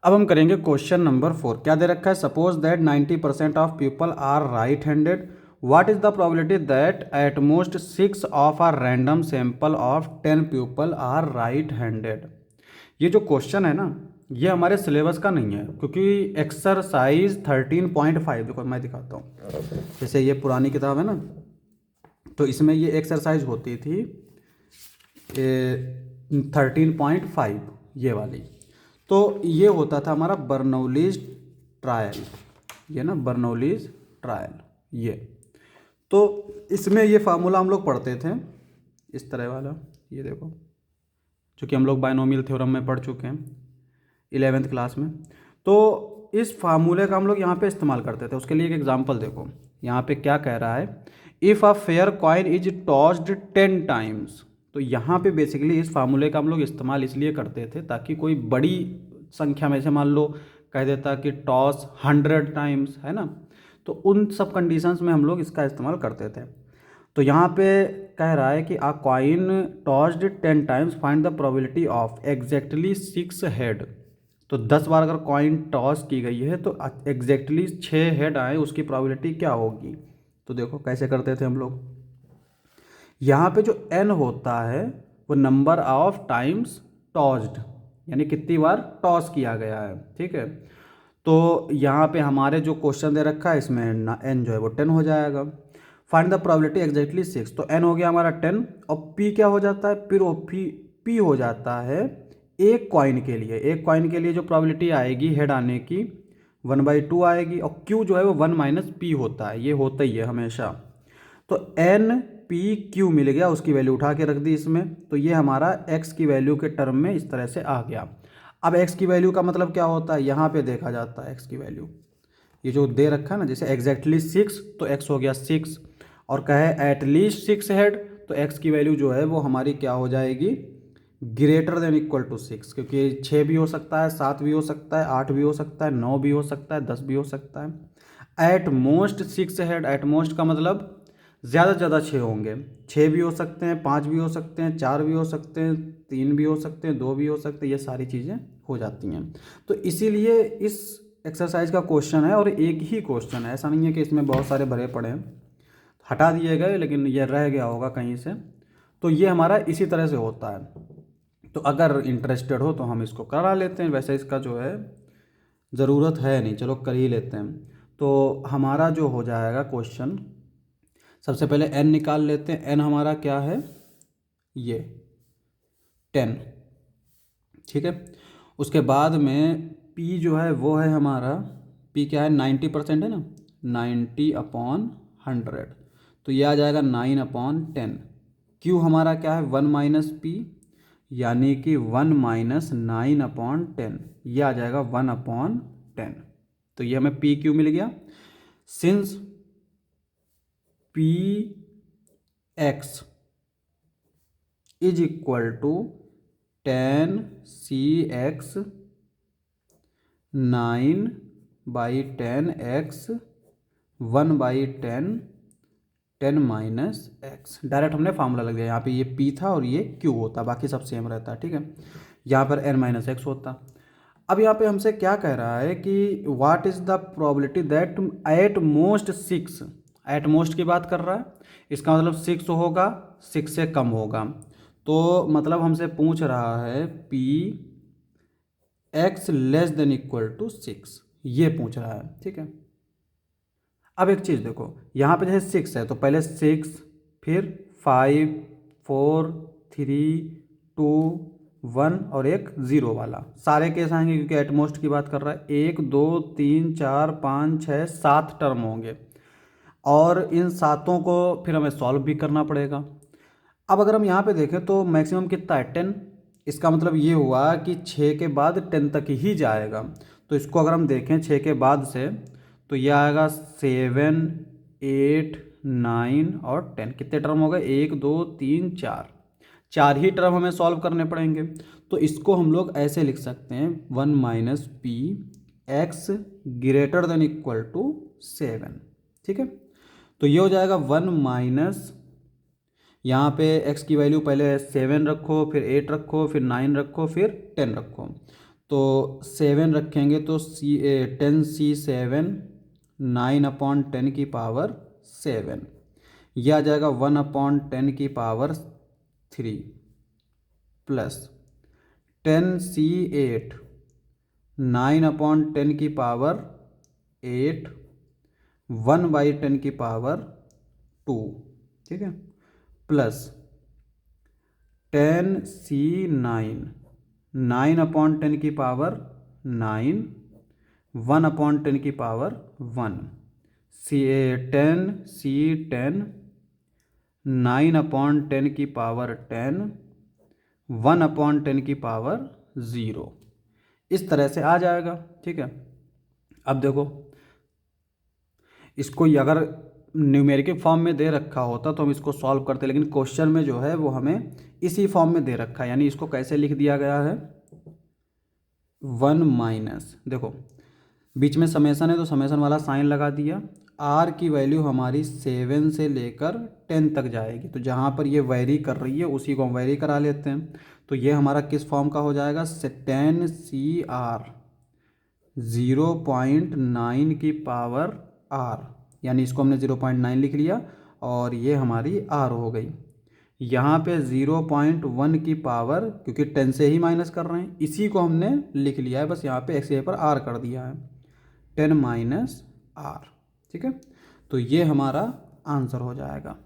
अब हम करेंगे क्वेश्चन नंबर 4। क्या दे रखा है? Suppose that 90% of people are right handed, what is the probability that at most 6 of our random sample of 10 people are right handed. ये जो क्वेश्चन है ना, ये हमारे सिलेबस का नहीं है, क्योंकि एक्सरसाइज 13.5 देखो मैं दिखाता हूँ। जैसे ये पुरानी किताब है ना, तो इसमें ये एक्सरसाइज होती थी 13.5 ये वाली। तो ये होता था हमारा बर्नौलीज ट्रायल, ये ना बर्नौलीज ट्रायल ये। तो इसमें ये फार्मूला हम लोग पढ़ते थे इस तरह वाला, ये देखो, जो कि हम लोग बायनोमियल थ्योरम में पढ़ चुके हैं 11th क्लास में। तो इस फार्मूले का हम लोग यहाँ पे इस्तेमाल करते थे। उसके लिए एक एग्जांपल देखो, यहाँ पे क्या कह रहा है, if a fair coin is tossed 10 times. तो यहाँ पे बेसिकली इस फार्मूले का हम लोग इस्तेमाल इसलिए करते थे ताकि कोई बड़ी संख्या में से मान लो कह देता कि टॉस 100 टाइम्स है ना, तो उन सब कंडीशंस में हम लोग इसका इस्तेमाल करते थे। तो यहाँ पे कह रहा है कि a coin tossed 10 times find the probability of exactly 6 head. तो 10 बार अगर कॉइन टॉस की गई है तो एग्जैक्टली 6 हेड आए, उसकी प्रोबेबिलिटी क्या होगी। तो देखो कैसे करते थे हम लोग। यहाँ पे जो n होता है वो नंबर ऑफ टाइम्स टॉस्ड, यानी कितनी बार टॉस किया गया है, ठीक है। तो यहाँ पे हमारे जो क्वेश्चन दे रखा है इसमें n जो है वो 10 हो जाएगा। फाइंड द प्रोबेबिलिटी एग्जैक्टली 6, तो n हो गया हमारा 10, और p क्या हो जाता है, फिर वो p हो जाता है एक कॉइन के लिए। एक कॉइन के लिए जो प्रोबेबिलिटी आएगी हेड आने की 1/2 आएगी, और q जो है वो 1 - p होता है, ये होता ही है हमेशा। तो एन पी क्यू मिल गया, उसकी वैल्यू उठा के रख दी इसमें, तो ये हमारा x की वैल्यू के टर्म में इस तरह से आ गया। अब x की वैल्यू का मतलब क्या होता है, यहाँ पे देखा जाता है x की वैल्यू, ये जो दे रखा है ना, जैसे एग्जैक्टली 6 तो x हो गया 6, और कहे एटलीस्ट 6 हेड, तो x की वैल्यू जो है वो हमारी क्या हो जाएगी, ग्रेटर देन इक्वल टू 6, क्योंकि 6 भी हो सकता है, 7 भी हो सकता है, 8 भी हो सकता है, 9 भी हो सकता है, 10 भी हो सकता है। Eight most 6 head, at most का मतलब ज़्यादा से ज़्यादा 6 होंगे, 6 भी हो सकते हैं, 5 भी हो सकते हैं, 4 भी हो सकते हैं, 3 भी हो सकते हैं, 2 भी हो सकते हैं, ये सारी चीज़ें हो जाती हैं। तो इसीलिए इस एक्सरसाइज का क्वेश्चन है, और एक ही क्वेश्चन है, ऐसा नहीं है कि इसमें बहुत सारे भरे पड़े हैं, हटा दिए गए, लेकिन ये रह गया होगा कहीं से। तो ये हमारा इसी तरह से होता है। तो अगर इंटरेस्टेड हो तो हम इसको करा लेते हैं, वैसे इसका जो है ज़रूरत है नहीं, चलो कर ही लेते हैं। तो हमारा जो हो जाएगा क्वेश्चन, सबसे पहले n निकाल लेते हैं। n हमारा क्या है, ये 10, ठीक है। उसके बाद में p जो है वो है हमारा, p क्या है, 90% है ना, 90/100, तो ये आ जाएगा 9/10। q हमारा क्या है, 1 - p, यानी कि 1 - 9/10, ये आ जाएगा 1/10। तो ये हमें p q मिल गया। Since p x is equal to 10 cx 9/10x 1/10 10 - x। Direct हमने फार्मूला लग दिया, यहाँ पे ये p था और ये q होता, बाकी सब सेम रहता है, ठीक है। यहाँ पर n - x होता। अब यहाँ पे हमसे क्या कह रहा है कि what is the probability that at most 6, at most की बात कर रहा है, इसका मतलब 6 होगा, 6 से कम होगा। तो मतलब हमसे पूछ रहा है p x less than equal to 6, ये पूछ रहा है, ठीक है। अब एक चीज़ देखो, यहाँ पे जैसे 6 है तो पहले 6, फिर 5 4 3 2 1 और एक 0 वाला, सारे केस आएंगे क्योंकि एटमोस्ट की बात कर रहा है। 1 2 3 4 5 6 7 टर्म होंगे, और इन सातों को फिर हमें सॉल्व भी करना पड़ेगा। अब अगर हम यहाँ पे देखें तो मैक्सिमम कितना है, 10। इसका मतलब ये हुआ कि 6 के बाद 10 तक ही जाएगा। तो इसको अगर हम देखें 6 के बाद से, तो ये आएगा 7 8 9 और 10, कितने टर्म हो गए, 1 2 3 4, 4 ही टर्म हमें सॉल्व करने पड़ेंगे। तो इसको हम लोग ऐसे लिख सकते हैं 1 - p x greater than equal to 7, ठीक है। तो ये हो जाएगा 1 - यहाँ पे x की वैल्यू पहले 7 रखो, फिर 8 रखो, फिर 9 रखो, फिर 10 रखो, तो 7 रखेंगे तो सी 9/10 की पावर 7, यह आ जाएगा 1/10 की पावर 3 प्लस 10c8 9/10 की पावर 8 1/10 की पावर 2, ठीक है, प्लस 10c9 9/10 की पावर 9 1/10 की पावर 1 10c10 9/10 की पावर 10 1/10 की पावर 0, इस तरह से आ जाएगा। ठीक है, अब देखो इसको अगर न्यूमेरिकल फॉर्म में दे रखा होता तो हम इसको सॉल्व करते, लेकिन क्वेश्चन में जो है वो हमें इसी फॉर्म में दे रखा है, यानी इसको कैसे लिख दिया गया है 1 माइनस, देखो बीच में समेसन है तो समेसन वाला साइन लगा दिया। आर की वैल्यू हमारी 7 से लेकर 10 तक जाएगी, तो जहाँ पर ये वैरी कर रही है उसी को हम वैरी करा लेते हैं। तो ये हमारा किस फॉर्म का हो जाएगा 10CR 0.9 की पावर R, यानी इसको हमने 0.9 लिख लिया और ये हमारी R हो गई। यहाँ पे 0.1 की पावर, क्योंकि 10 से ही माइनस कर रहे हैं, इसी को हमने लिख लिया है, बस यहाँ पे एक्स पर R कर दिया है 10 - R। ठीक है, तो ये हमारा आंसर हो जाएगा।